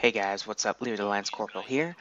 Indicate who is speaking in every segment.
Speaker 1: Hey guys, what's up? Liru the Lance Corporal here.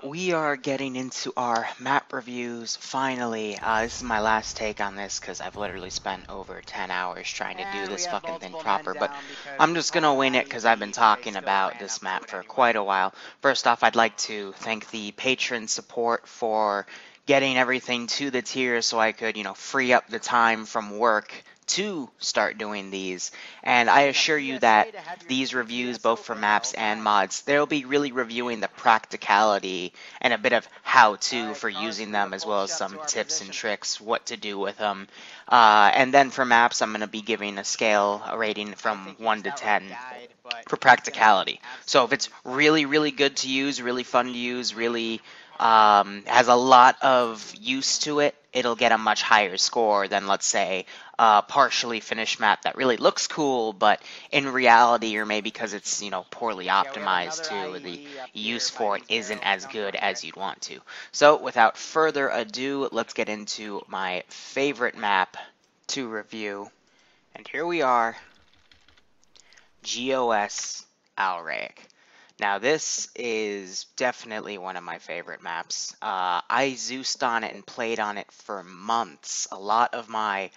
Speaker 1: We are getting into our map reviews finally. This is my last take on this because I've literally spent over 10 hours trying to do
Speaker 2: And we
Speaker 1: this
Speaker 2: have
Speaker 1: fucking thing
Speaker 2: multiple men
Speaker 1: proper, but
Speaker 2: down because
Speaker 1: I'm
Speaker 2: the
Speaker 1: just gonna
Speaker 2: column
Speaker 1: wing it because I've been
Speaker 2: IED they
Speaker 1: talking
Speaker 2: still
Speaker 1: about
Speaker 2: ran
Speaker 1: this
Speaker 2: up to
Speaker 1: map
Speaker 2: it
Speaker 1: for
Speaker 2: anyway.
Speaker 1: quite a while. First off, I'd like to thank the patron support for getting everything to the tier so I could, free up the time from work to start doing these. And I
Speaker 2: Setting up
Speaker 1: assure you
Speaker 2: PSA
Speaker 1: that
Speaker 2: to have your
Speaker 1: these reviews,
Speaker 2: GPS
Speaker 1: both for
Speaker 2: open at all
Speaker 1: maps and
Speaker 2: times.
Speaker 1: mods, they'll be really reviewing the practicality and a bit of how-to
Speaker 2: Alright,
Speaker 1: for
Speaker 2: cars,
Speaker 1: using
Speaker 2: we need
Speaker 1: them,
Speaker 2: to
Speaker 1: as
Speaker 2: pull
Speaker 1: well as
Speaker 2: Chef
Speaker 1: some
Speaker 2: to our
Speaker 1: tips and
Speaker 2: position.
Speaker 1: tricks, what to do with them. And then for maps, I'm going to be giving a scale, a rating
Speaker 2: I
Speaker 1: from
Speaker 2: think he
Speaker 1: 1
Speaker 2: just
Speaker 1: to
Speaker 2: outright
Speaker 1: 10
Speaker 2: died, but
Speaker 1: for
Speaker 2: he's gonna be
Speaker 1: practicality. So if it's
Speaker 2: absolutely
Speaker 1: really,
Speaker 2: fine.
Speaker 1: really good to use, really fun to use, really has a lot of use to it, it'll get a much higher score than, let's say, a partially finished map that really looks cool, but in reality, or maybe because it's, poorly
Speaker 2: Yeah, we have
Speaker 1: optimized
Speaker 2: another
Speaker 1: too, the
Speaker 2: IED up
Speaker 1: use
Speaker 2: here by
Speaker 1: for it
Speaker 2: these
Speaker 1: isn't
Speaker 2: barrels.
Speaker 1: as
Speaker 2: Don't go
Speaker 1: good
Speaker 2: near it.
Speaker 1: as you'd want to. So without further ado, let's get into my favorite map to review. And here we are, G.O.S. Rayak. Now this is definitely one of my favorite maps. I Zeused on it and played on it for months. A lot of my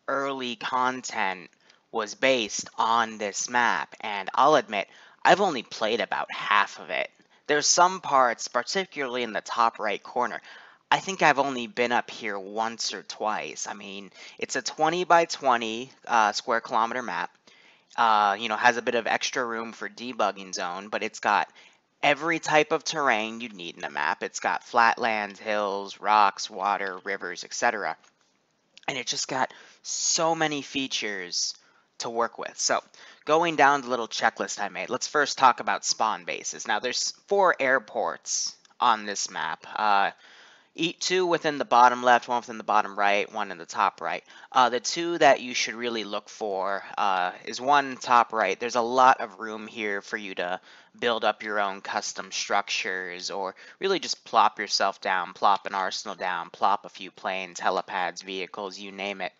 Speaker 1: early content was based on this map, and I'll admit, I've only played about half of it. There's some parts, particularly in the top right corner, I think I've only been up here once or twice. I mean, it's a 20 by 20 square kilometer map. Has a bit of extra room for debugging zone, but it's got every type of terrain you'd need in a map. It's got flatlands, hills, rocks, water, rivers, etc. And it just got so many features to work with. So going down the little checklist I made, let's first talk about spawn bases. Now there's 4 airports on this map. Two within the bottom left, one within the bottom right, one in the top right. The two that you should really look for is one top right. There's a lot of room here for you to build up your own custom structures, or really just plop yourself down, plop an arsenal down, plop a few planes, helipads, vehicles, you name it.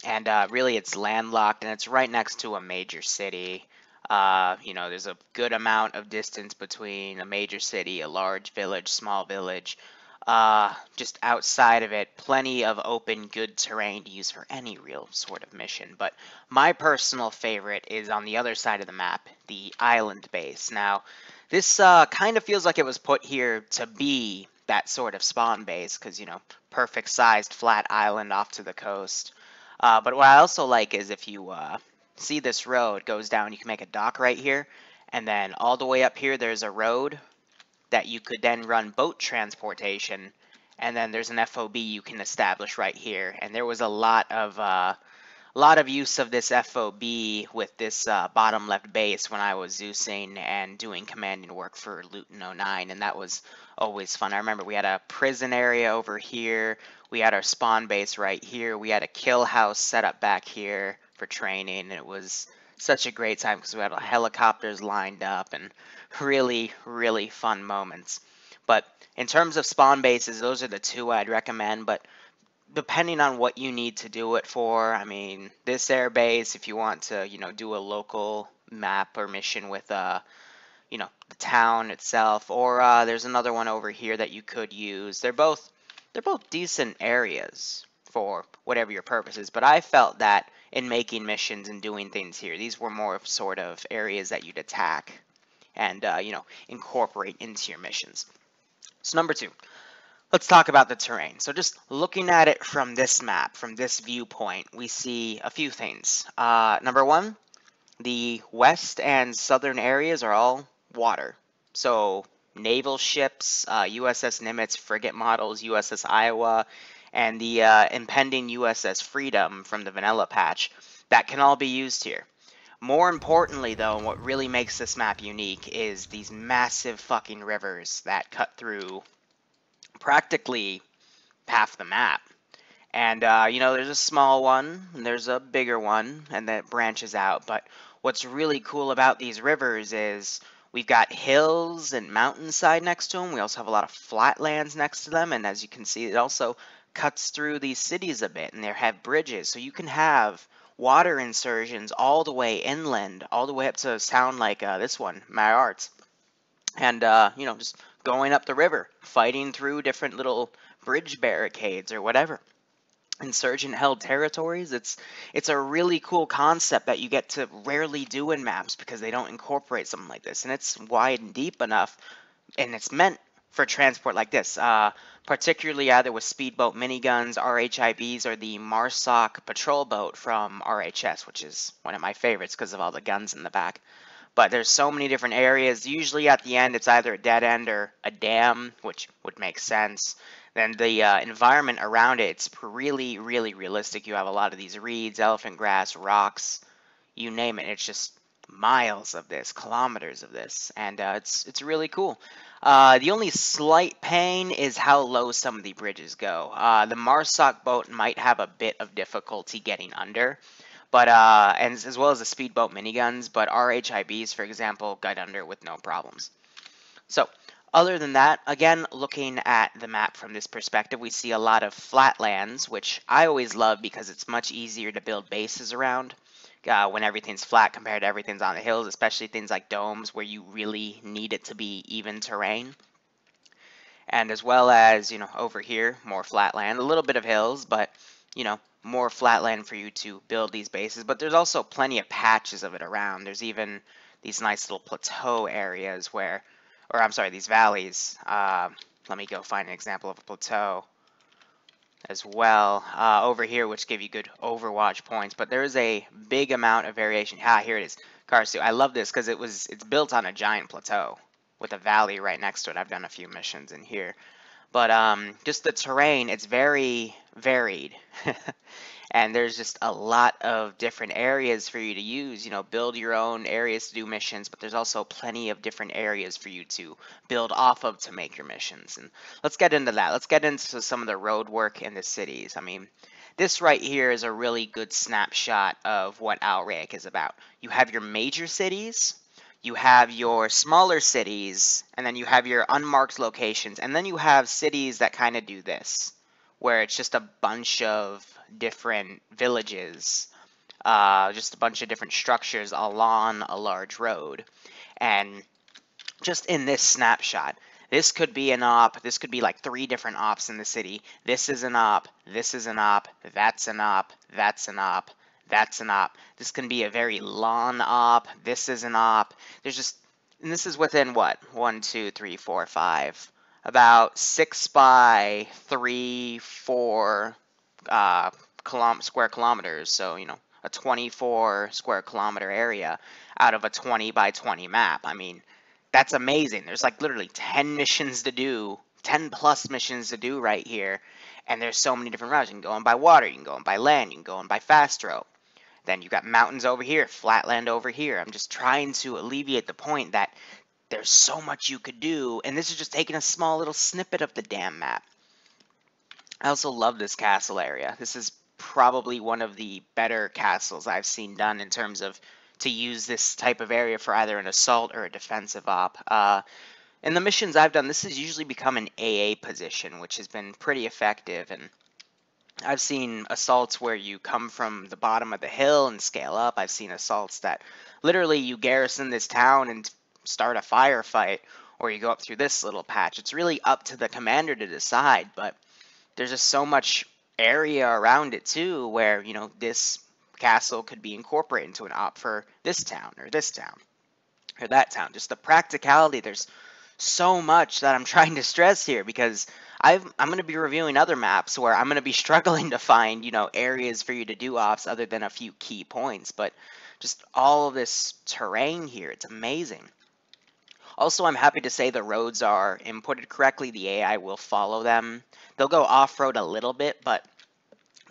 Speaker 1: And really it's landlocked and it's right next to a major city. There's a good amount of distance between a major city, a large village, small village. Just outside of it, plenty of open, good terrain to use for any real sort of mission. But my personal favorite is on the other side of the map, the island base. Now, this kind of feels like it was put here to be that sort of spawn base, because, perfect sized flat island off to the coast. But what I also like is if you see this road goes down, you can make a dock right here, and then all the way up here there's a road that you could then run boat transportation, and then there's an FOB you can establish right here. And there was a lot of use of this FOB with this bottom left base when I was Zeusing and doing commanding work for Luton 09, and that was always fun. I remember we had a prison area over here, we had our spawn base right here, we had a kill house set up back here for training, and it was such a great time because we had helicopters lined up and really, really fun moments. But in terms of spawn bases, those are the two I'd recommend, but depending on what you need to do it for, I mean, this air base, if you want to, do a local map or mission with, the town itself, or there's another one over here that you could use. They're both decent areas for whatever your purpose is, but I felt that in making missions and doing things here, these were more of sort of areas that you'd attack and, incorporate into your missions. So number 2, let's talk about the terrain. So just looking at it from this map, from this viewpoint, we see a few things. Number 1, the west and southern areas are all water. So naval ships, USS Nimitz frigate models, USS Iowa, and the impending USS Freedom from the vanilla patch, that can all be used here. More importantly, though, and what really makes this map unique is these massive fucking rivers that cut through practically half the map. And, there's a small one, and there's a bigger one, and that branches out. But what's really cool about these rivers is we've got hills and mountainside next to them. We also have a lot of flatlands next to them. And as you can see, it also cuts through these cities a bit, and they have bridges. So you can have water insertions all the way inland, all the way up to a town like this one, My Arts. And, just going up the river, fighting through different little bridge barricades or whatever. Insurgent held territories. It's a really cool concept that you get to rarely do in maps because they don't incorporate something like this, and it's wide and deep enough, and it's meant for transport like this, particularly either with speedboat miniguns, RHIBs, or the MARSOC patrol boat from RHS, which is one of my favorites because of all the guns in the back. But there's so many different areas. Usually at the end, it's either a dead end or a dam, which would make sense. Then the environment around it, it's really, really realistic. You have a lot of these reeds, elephant grass, rocks, you name it. It's just miles of this, kilometers of this, and it's really cool. The only slight pain is how low some of the bridges go. The MARSOC boat might have a bit of difficulty getting under, but and as well as the speedboat miniguns, but RHIBs, for example, got under with no problems. So, other than that, again, looking at the map from this perspective, we see a lot of flatlands, which I always love because it's much easier to build bases around when everything's flat compared to everything's on the hills, especially things like domes where you really need it to be even terrain. And as well as, over here, more flatland, a little bit of hills, but, more flatland for you to build these bases. But there's also plenty of patches of it around. There's even these nice little plateau areas where, or I'm sorry, these valleys. Let me go find an example of a plateau as well over here, which give you good overwatch points. But there is a big amount of variation. Here it is, Karsu. I love this because it's built on a giant plateau with a valley right next to it. I've done a few missions in here, but just the terrain, it's very varied. And there's just a lot of different areas for you to use, build your own areas to do missions, but there's also plenty of different areas for you to build off of to make your missions. And let's get into that. Let's get into some of the road work in the cities. I mean, this right here is a really good snapshot of what Rayak is about. You have your major cities, you have your smaller cities, and then you have your unmarked locations, and then you have cities that kind of do this, where it's just a bunch of different villages, just a bunch of different structures along a large road. And just in this snapshot, this could be an op, this could be like 3 different ops in the city. This is an op, this is an op, that's an op, that's an op, that's an op. This can be a very long op, this is an op. There's just, and this is within what? 1, 2, 3, 4, 5. About 6 by 3, 4 square kilometers. So, a 24 square kilometer area out of a 20 by 20 map. I mean, that's amazing. There's like literally 10 missions to do, 10 plus missions to do right here. And there's so many different routes. You can go on by water, you can go on by land, you can go on by fast road. Then you got mountains over here, flatland over here. I'm just trying to alleviate the point that there's so much you could do, and this is just taking a small little snippet of the damn map. I also love this castle area. This is probably one of the better castles I've seen done in terms of to use this type of area for either an assault or a defensive op. In the missions I've done, this has usually become an AA position, which has been pretty effective. And I've seen assaults where you come from the bottom of the hill and scale up. I've seen assaults that literally you garrison this town and start a firefight, or you go up through this little patch. It's really up to the commander to decide, but there's just so much area around it too where, this castle could be incorporated into an op for this town or that town. Just the practicality. There's so much that I'm trying to stress here because I'm going to be reviewing other maps where I'm going to be struggling to find, areas for you to do ops other than a few key points. But just all of this terrain here, it's amazing. Also, I'm happy to say the roads are inputted correctly. The AI will follow them. They'll go off-road a little bit, but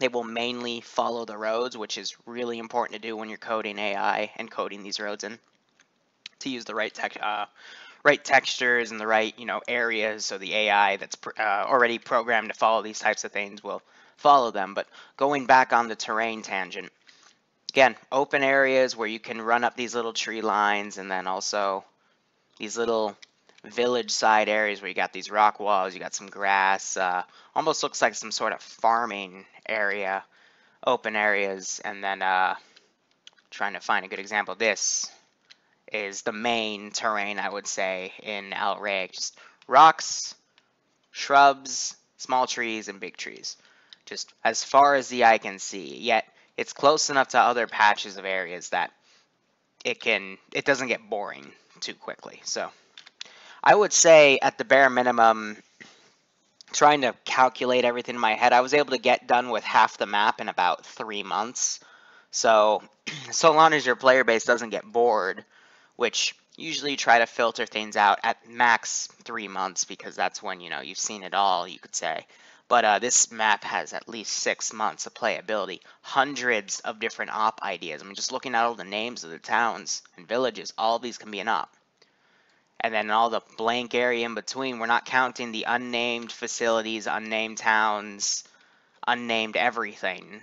Speaker 1: they will mainly follow the roads, which is really important to do when you're coding AI and coding these roads in, to use the right textures and the right areas, so the AI that's already programmed to follow these types of things will follow them. But going back on the terrain tangent, again, open areas where you can run up these little tree lines, and then also these little village side areas where you got these rock walls, you got some grass, almost looks like some sort of farming area. open areas, and then trying to find a good example. This is the main terrain, I would say, in Rayak. Just rocks, shrubs, small trees, and big trees. Just as far as the eye can see. Yet it's close enough to other patches of areas that it doesn't get boring too quickly. So I would say at the bare minimum, trying to calculate everything in my head, I was able to get done with half the map in about 3 months. So, so long as your player base doesn't get bored, which usually try to filter things out at max 3 months because that's when, you've seen it all, you could say. But this map has at least 6 months of playability, hundreds of different op ideas. I mean, just looking at all the names of the towns and villages, all of these can be an op. And then all the blank area in between, we're not counting the unnamed facilities, unnamed towns, unnamed everything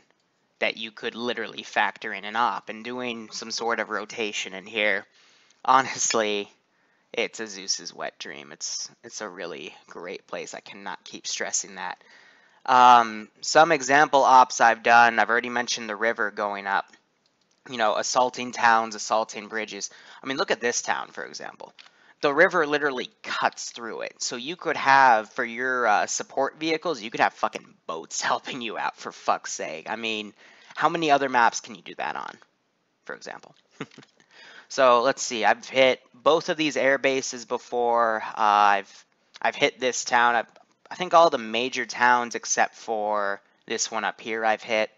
Speaker 1: that you could literally factor in an op. And doing some sort of rotation in here, honestly, it's a Zeus's wet dream. It's a really great place. I cannot keep stressing that. Some example ops I've done, I've already mentioned the river going up. Assaulting towns, assaulting bridges. I mean, look at this town, for example. The river literally cuts through it. So you could have, for your support vehicles, you could have fucking boats helping you out, for fuck's sake. I mean, how many other maps can you do that on, for example? So let's see. I've hit both of these air bases before. I've hit this town. I think all the major towns except for this one up here I've hit.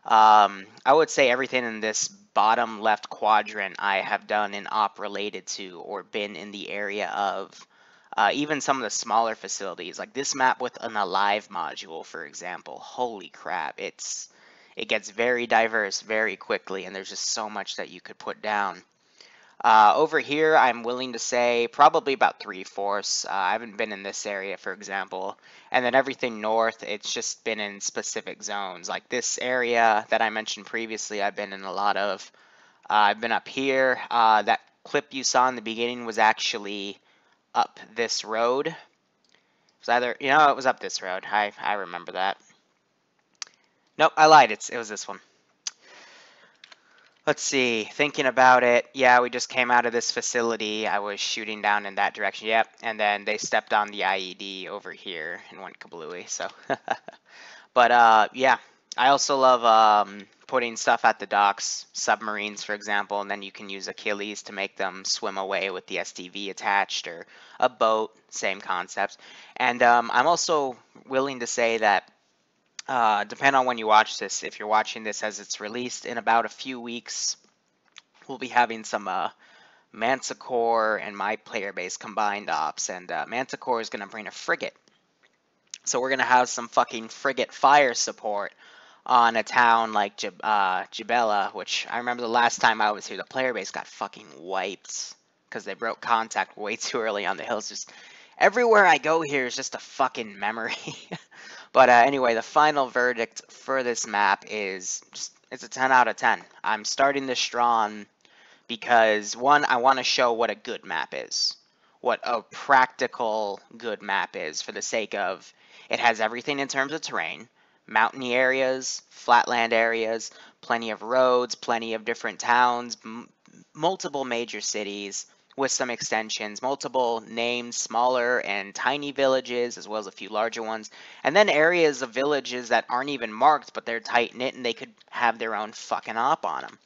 Speaker 1: I would say everything in this bottom left quadrant I have done in op related to or been in the area of. Even some of the smaller facilities, like this map with an alive module, for example. Holy crap, it gets very diverse very quickly, and there's just so much that you could put down. Over here, I'm willing to say probably about 3/4. I haven't been in this area, for example. And then everything north, it's just been in specific zones. Like this area that I mentioned previously, I've been in a lot of. I've been up here. That clip you saw in the beginning was actually up this road. It was either, it was up this road. I remember that. Nope, I lied. It was this one. Let's see, thinking about it, yeah, we just came out of this facility. I was shooting down in that direction, yep, and then they stepped on the IED over here and went kablooey, so. But yeah, I also love putting stuff at the docks, submarines, for example, and then you can use Achilles to make them swim away with the STV attached, or a boat, same concept. And I'm also willing to say that depending on when you watch this, if you're watching this as it's released in about a few weeks, we'll be having some Manticore and my player base combined ops, and Manticore is going to bring a frigate. So we're going to have some fucking frigate fire support on a town like Jabella, which I remember the last time I was here, the player base got fucking wiped because they broke contact way too early on the hills. Just everywhere I go here is just a fucking memory. But anyway, the final verdict for this map is it's a 10 out of 10. I'm starting this strong because, one, I want to show what a good map is. What a practical good map is, for the sake of it has everything in terms of terrain. Mountainy areas, flatland areas, plenty of roads, plenty of different towns, multiple major cities with some extensions, multiple named smaller and tiny villages, as well as a few larger ones, and then areas of villages that aren't even marked, but they're tight-knit and they could have their own fucking op on them.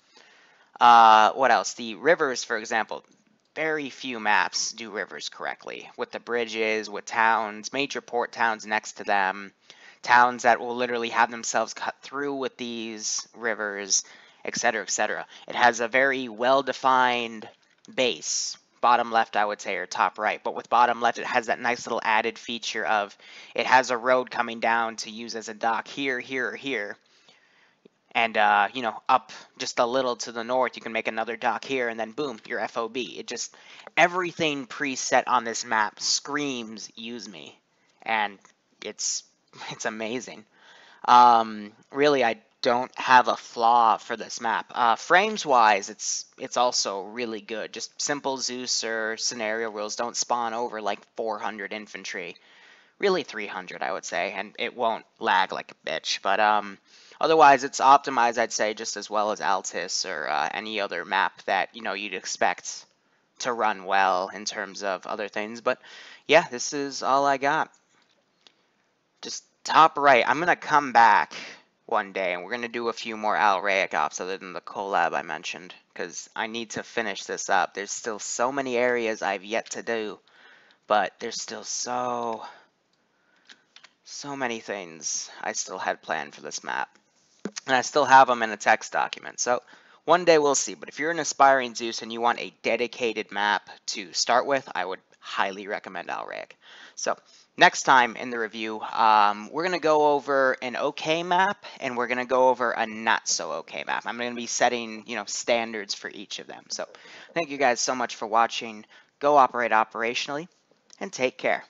Speaker 1: What else? The rivers, for example. Very few maps do rivers correctly, with the bridges, with towns, major port towns next to them, towns that will literally have themselves cut through with these rivers, etc., etc. It has a very well-defined base, bottom left I would say, or top right, but with bottom left it has that nice little added feature of it has a road coming down to use as a dock here, here, or here, and up just a little to the north you can make another dock here, and then boom, your FOB. It just, everything preset on this map screams use me, and it's amazing. Really, I don't have a flaw for this map. Frames-wise, it's also really good. Just simple Zeus or scenario rules don't spawn over like 400 infantry. Really 300, I would say, and it won't lag like a bitch. But Otherwise, it's optimized, I'd say, just as well as Altis or any other map that, you'd expect to run well in terms of other things. But yeah, this is all I got. Just top right. I'm going to come back one day and we're going to do a few more Rayak ops other than the collab I mentioned, because I need to finish this up. There's still so many areas I've yet to do, but there's still so many things I still had planned for this map. And I still have them in a text document. So one day we'll see. But if you're an aspiring Zeus and you want a dedicated map to start with, I would highly recommend Rayak. So next time in the review, we're going to go over an okay map and we're going to go over a not so okay map. I'm going to be setting, standards for each of them. So thank you guys so much for watching. Go operate operationally and take care.